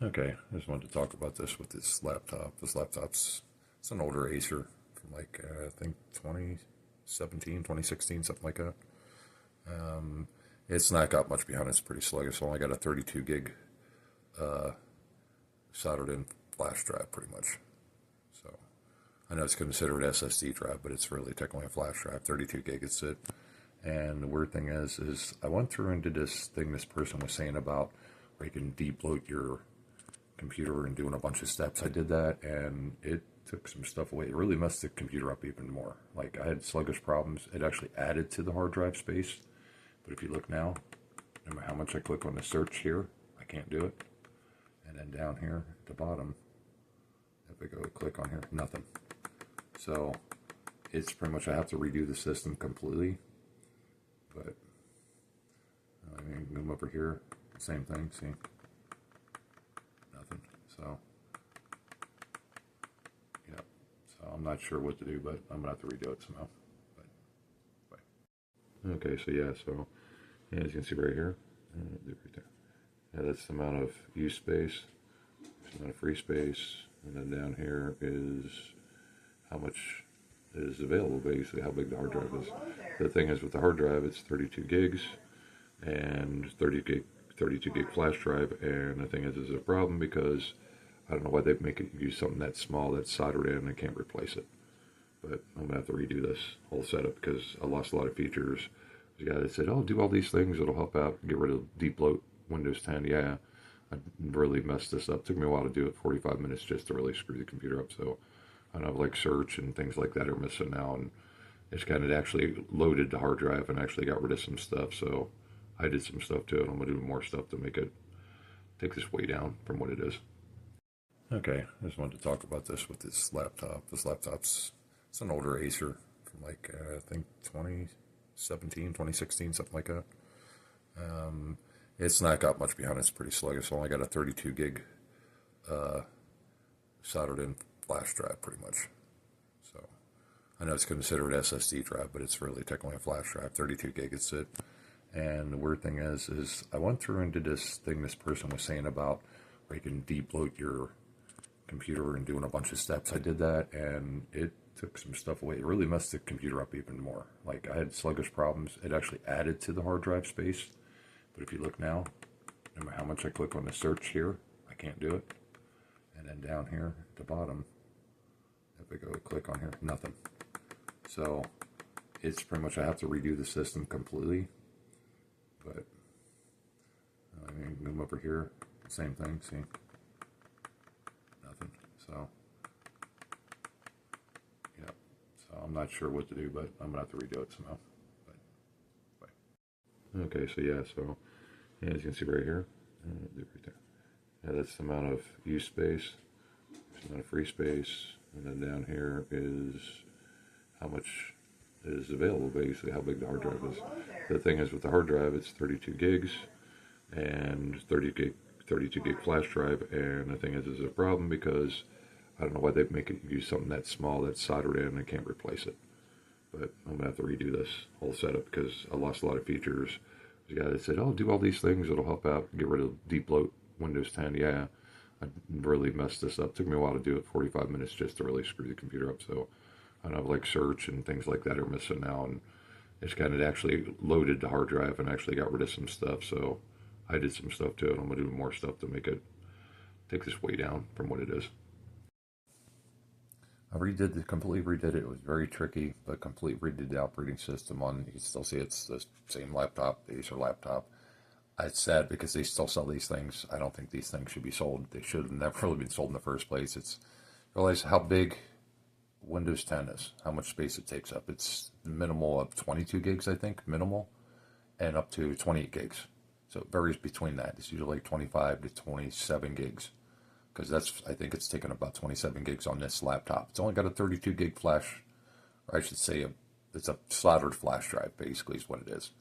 Okay, I just wanted to talk about this with this laptop. This laptop's it's an older Acer from like I think 2017, 2016, something like that. It's not got much behind it. It's pretty sluggish. It's only got a 32 gig soldered in flash drive, pretty much. So I know it's considered SSD drive, but it's really technically a flash drive. 32 gig is it. And the weird thing is I went through and did this thing this person was saying about where you can de-bloat your computer and doing a bunch of steps. I did that and it took some stuff away. It really messed the computer up even more. Like I had sluggish problems. It actually added to the hard drive space. But if you look now, no matter how much I click on the search here, I can't do it. And then down here at the bottom, if I go click on here, nothing. So it's pretty much I have to redo the system completely. But I mean, move over here, same thing, see? Nothing. So, yeah. So I'm not sure what to do, but I'm going to have to redo it somehow. But, okay, so yeah, so yeah, as you can see right here, right there. Yeah, that's the amount of use space, the amount of free space, and then down here is how much is available, basically how big the hard drive is. The thing is with the hard drive, it's 32 gigs and 32 gig flash drive, and the thing is a problem because I don't know why they make it use something that small that's soldered in and I can't replace it. But I'm gonna have to redo this whole setup because I lost a lot of features. There's a guy that said, "Oh, do all these things; it'll help out. Get rid of de-bloat Windows 10." Yeah, I really messed this up. Took me a while to do it. 45 minutes just to really screw the computer up. So I know like search and things like that are missing now, and it's kind of actually loaded the hard drive and actually got rid of some stuff. So I did some stuff to it. I'm gonna do more stuff to make it take this way down from what it is. Okay, I just wanted to talk about this with this laptop. This laptop's it's an older Acer from like I think 2017, 2016, something like that. It's not got much behind it. It's pretty sluggish. It's only got a 32 gig soldered in flash drive, pretty much. So I know it's considered SSD drive, but it's really technically a flash drive. 32 gig is it. And the weird thing is I went through and did this thing this person was saying about where you can de-bloat your computer and doing a bunch of steps. I did that and it took some stuff away. It really messed the computer up even more. Like I had sluggish problems. It actually added to the hard drive space. But if you look now, no matter how much I click on the search here, I can't do it. And then down here at the bottom, if I go click on here, nothing. So it's pretty much I have to redo the system completely. But I mean, move over here, same thing, see? Nothing. So, yeah. So I'm not sure what to do, but I'm going to have to redo it somehow. But, okay, so yeah, so yeah, as you can see right here, right there. Yeah, that's the amount of use space, the amount of free space, and then down here is how much is available, basically how big the hard drive is. The thing is with the hard drive, it's 32 gigs and 32 gig flash drive, and the thing is a problem because I don't know why they make it use something that small that's soldered in and I can't replace it. But I'm gonna have to redo this whole setup because I lost a lot of features. There's a guy that said, "Oh, do all these things; it'll help out. Get rid of de-bloat Windows 10." Yeah, I really messed this up. Took me a while to do it. 45 minutes just to really screw the computer up. So I know like search and things like that are missing now, and it's kind of actually loaded the hard drive and actually got rid of some stuff. So I did some stuff to it. I'm gonna do more stuff to make it take this way down from what it is. I completely redid it. It was very tricky, but completely redid the operating system on. You can still see it's the same laptop, the Acer laptop. It's sad because they still sell these things. I don't think these things should be sold. They should have never really been sold in the first place. Realize how big Windows 10 is, how much space it takes up. It's minimal of 22 gigs, I think, minimal, and up to 28 gigs. So it varies between that. It's usually like 25 to 27 gigs. Because I think it's taken about 27 gigs on this laptop. It's only got a 32 gig flash, or I should say it's a soldered flash drive, basically is what it is.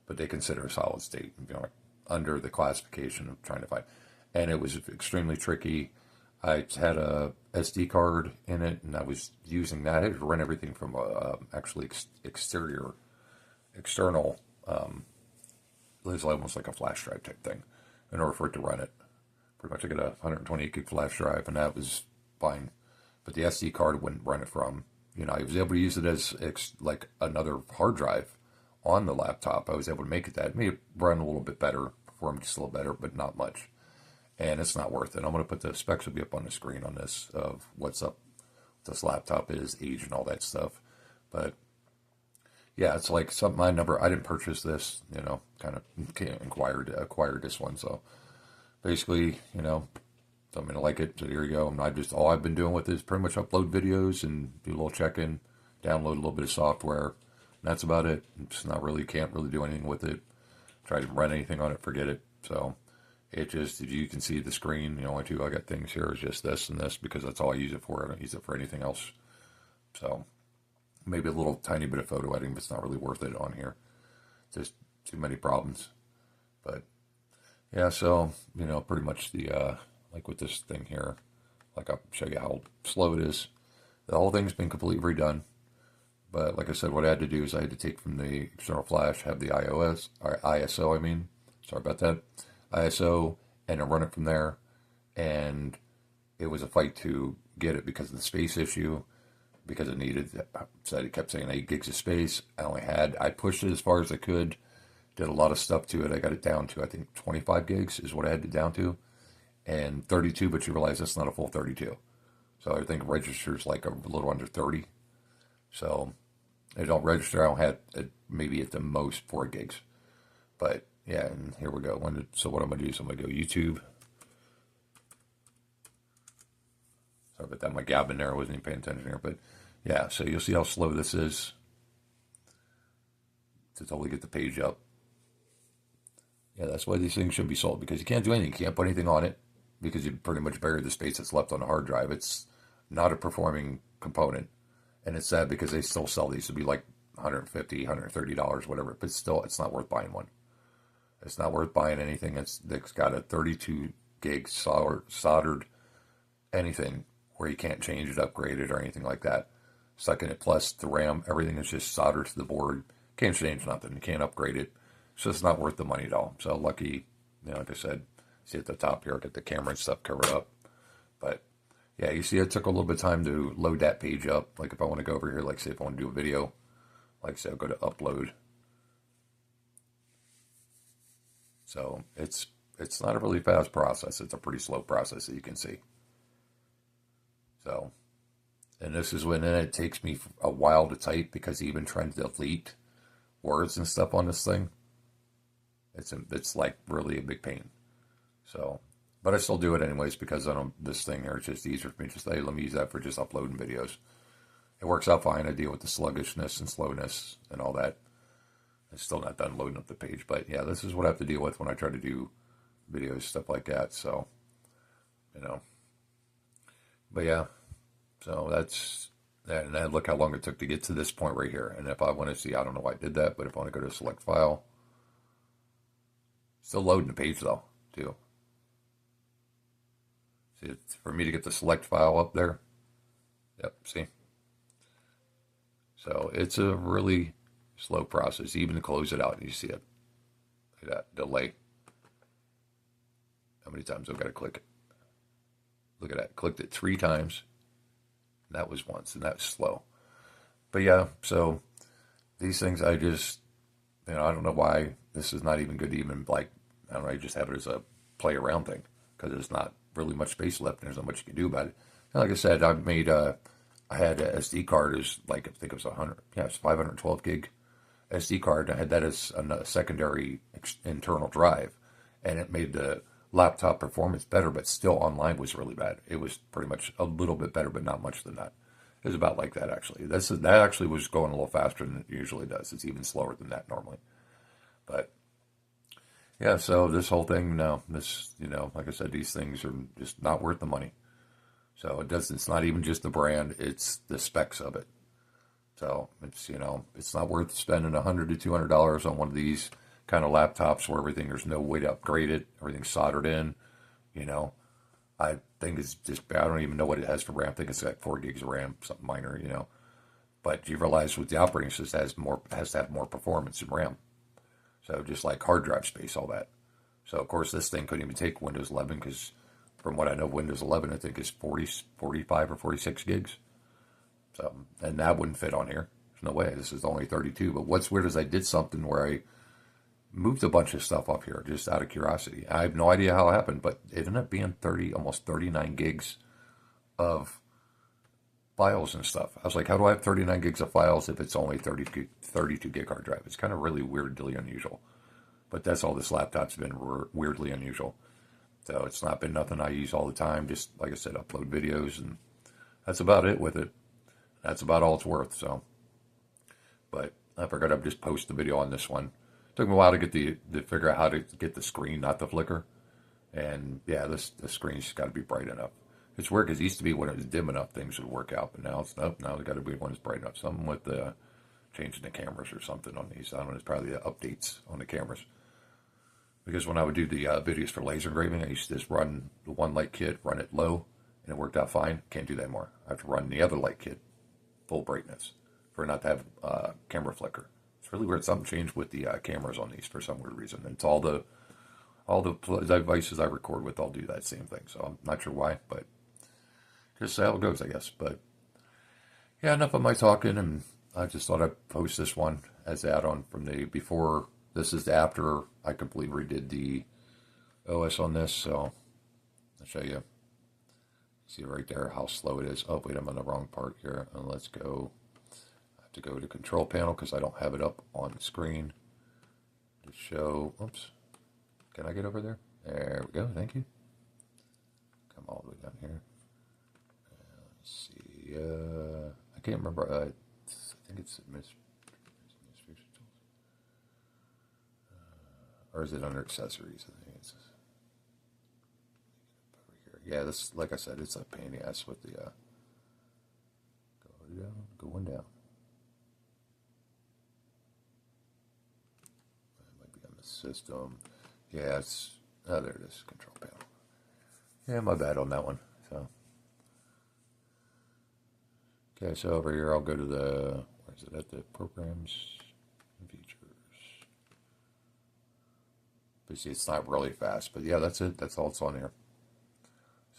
But they consider a solid state, under the classification of trying to find. And it was extremely tricky. I had a SD card in it, and I was using that. I had to run everything from actually external. It was almost like a flash drive type thing in order for it to run it. Pretty much I got a 128 gig flash drive, and that was fine. But the SD card wouldn't run it from. I was able to use it as like another hard drive on the laptop. I was able to make it that. It made it run a little bit better, perform just a little better, but not much. And it's not worth it. I'm going to put the specs will be up on the screen on this of what's up with this laptop is, age and all that stuff. But yeah, it's like something I didn't purchase this, kind of acquired this one. So basically, I'm going to like it. So here you go. All I've been doing with it is pretty much upload videos and do a little check-in, download a little bit of software. And that's about it. It's not really, can't really do anything with it. Try to run anything on it, forget it. So it just, you can see the screen. The only two I got things here is just this and this because that's all I use it for. I don't use it for anything else. So maybe a little tiny bit of photo editing, but it's not really worth it on here. Just too many problems. But yeah, so, pretty much like with this thing here, like I'll show you how slow it is. The whole thing's been completely redone. But like I said, what I had to do is I had to take from the external flash, have the ISO, sorry about that, ISO, and then run it from there. And it was a fight to get it because of the space issue, because it kept saying 8 gigs of space. I pushed it as far as I could, did a lot of stuff to it. I got it down to, I think, 25 gigs is what I had it down to, and 32, but you realize that's not a full 32. So I think it registers like a little under 30. So it don't register. I don't have maybe at the most 4 gigs. But yeah, and here we go. So what I'm going to do is I'm going to go YouTube. Sorry about that. My gab in there. I wasn't even paying attention here. But yeah, so you'll see how slow this is to totally get the page up. Yeah, that's why these things should be sold, because you can't do anything. You can't put anything on it because you pretty much buried the space that's left on the hard drive. It's not a performing component. And it's sad because they still sell these to be like $150, $130, whatever. But still, it's not worth buying one. It's not worth buying anything that's got a 32 gig soldered anything where you can't change it, upgrade it, or anything like that. Stuck in it, plus the RAM, everything is just soldered to the board. Can't change nothing. You can't upgrade it. So it's not worth the money at all. So lucky, like I said, see at the top here, get the camera and stuff covered up. But yeah, you see it took a little bit of time to load that page up. Like if I want to go over here, like say if I want to do a video, like I said, I'll go to upload. So it's not a really fast process. It's a pretty slow process that you can see. So, and this is when it takes me a while to type, because even trying to delete words and stuff on this thing, it's like really a big pain. So, but I still do it anyways because this thing here, it's just easier for me. Just, hey, let me use that for just uploading videos. It works out fine. I deal with the sluggishness and slowness and all that. I'm still not done loading up the page, but yeah, this is what I have to deal with when I try to do videos, stuff like that. So, but yeah, so that's that. And then look how long it took to get to this point right here. And if I want to see, I don't know why I did that, but if I want to go to select file, still loading the page though, too. See, for me to get the select file up there. Yep, see? So it's a really slow process, even to close it out. You see it. Look at that delay. How many times I've got to click it? Look at that. Clicked it 3 times. And that was once, and that's slow. But yeah, so these things I just, I don't know why this is not even good to even, like, I don't know, I just have it as a play around thing, because there's not really much space left, and there's not much you can do about it. And like I said, I had a SD card as, like, I think it was 512 gig SD card. I had that as a secondary internal drive, and it made the laptop performance better, but still online was really bad. It was pretty much a little bit better, but not much than that. It was about like that, actually. That actually was going a little faster than it usually does. It's even slower than that normally. But yeah, so this whole thing, no, this, like I said, these things are just not worth the money. So it's not even just the brand, it's the specs of it. So it's, it's not worth spending $100 to $200 on one of these kind of laptops where there's no way to upgrade it. Everything's soldered in, I think it's just, I don't even know what it has for RAM. I think it's got 4 gigs of RAM, something minor, But you realize with the operating system, it has to have more performance in RAM. So just like hard drive space, all that. So of course this thing couldn't even take Windows 11 because from what I know, Windows 11, I think is 45 or 46 gigs. So, and that wouldn't fit on here. There's no way. This is only 32. But what's weird is I did something where I moved a bunch of stuff up here just out of curiosity. I have no idea how it happened, but it ended up being almost 39 gigs of files and stuff. I was like, how do I have 39 gigs of files if it's only 32 gig hard drive? It's kind of really weirdly unusual. But that's all this laptop's been, weirdly unusual. So it's not been nothing I use all the time. Just, like I said, upload videos, and that's about it with it. That's about all it's worth. So, but I figured I'd just post the video on this one. Took me a while to get to figure out how to get the screen not to flicker. And yeah, the screen's just got to be bright enough. It's weird because it used to be when it was dim enough, things would work out. But now it's not. Now it's got to be when it's bright enough. Something with changing the cameras or something on these. I don't know. It's probably the updates on the cameras. Because when I would do the videos for laser engraving, I used to just run the one light kit, run it low, and it worked out fine. Can't do that anymore. I have to run the other light kit, full brightness, for not to have camera flicker. It's really weird. Something changed with the cameras on these for some weird reason. And it's all the devices I record with all do that same thing. So I'm not sure why, but just how it goes, I guess. But yeah, enough of my talking, and I just thought I'd post this one as add-on from the before. This is after I completely redid the OS on this, so I'll show you. See right there how slow it is. Oh, wait, I'm on the wrong part here. And let's go. I have to go to control panel because I don't have it up on the screen to show. Oops. Can I get over there? There we go. Thank you. Come all the way down here. Let's see. I can't remember. I think it's or is it under accessories? I think it's over here. Yeah, this, like I said, it's a pain in the ass with the going down. That might be on the system. Yeah, it's there it is, control panel. Yeah, my bad on that one. So okay, so over here I'll go to the where is it at the programs and features. But see, it's not really fast. But yeah, that's it. That's all it's on here.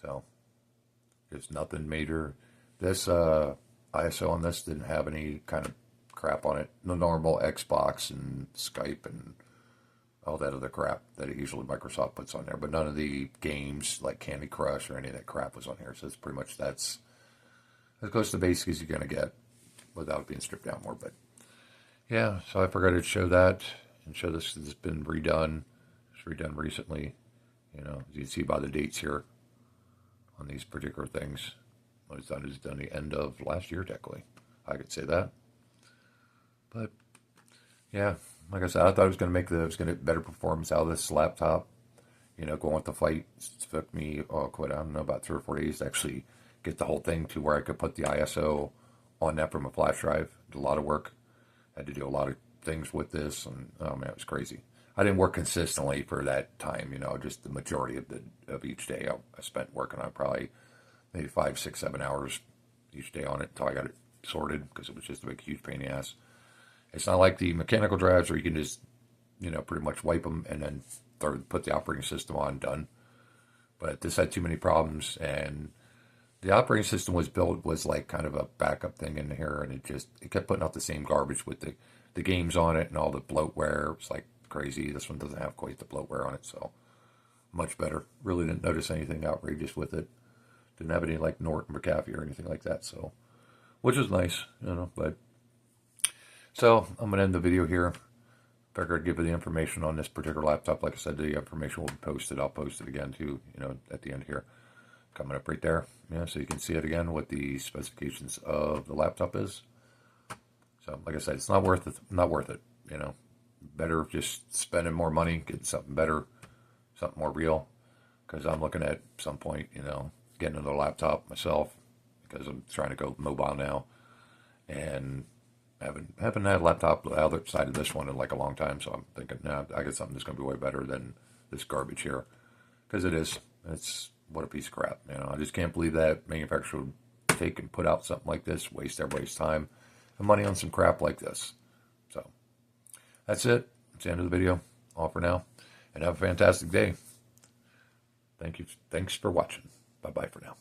So there's nothing major. This ISO on this didn't have any kind of crap on it. The normal Xbox and Skype and all that other crap that usually Microsoft puts on there. But none of the games like Candy Crush or any of that crap was on here. So it's pretty much that's as close to the basics as you're going to get without being stripped down more. But yeah, so I forgot to show that and show this has been redone. Redone recently, you know, as you can see by the dates here on these particular things. What it's done is done the end of last year, technically. I could say that. But yeah, like I said, I thought it was going to get better performance out of this laptop. You know, going with the fight, it took me quite, I don't know, about 3 or 4 days to actually get the whole thing to where I could put the ISO on that from a flash drive. Did a lot of work. Had to do a lot of things with this, and oh man, it was crazy. I didn't work consistently for that time, you know, just the majority of each day I spent working on probably maybe 5, 6, 7 hours each day on it until I got it sorted because it was just a big, huge pain in the ass. It's not like the mechanical drives where you can just, you know, pretty much wipe them and then put the operating system on, done. But this had too many problems, and the operating system was like kind of a backup thing in here, and it kept putting out the same garbage with the games on it and all the bloatware. It's like crazy. This one doesn't have quite the bloatware on it, so much better. Really didn't notice anything outrageous with it. Didn't have any like Norton McAfee or anything like that, so which was nice, you know. But so I'm gonna end the video here. Figured I'd give you the information on this particular laptop. Like I said, the information will be posted. I'll post it again too, you know, at the end here. Coming up right there. Yeah, so you can see it again what the specifications of the laptop is. So like I said, it's not worth it, you know. Better just spending more money, getting something better, something more real. Because I'm looking at some point, you know, getting another laptop myself because I'm trying to go mobile now, and haven't had a laptop the other side of this one in like a long time. So I'm thinking, nah, I got something that's going to be way better than this garbage here, because it's what a piece of crap. You know, I just can't believe that manufacturer would take and put out something like this, waste everybody's time and money on some crap like this. So that's it. It's the end of the video. All for now. And have a fantastic day. Thanks for watching. Bye bye for now.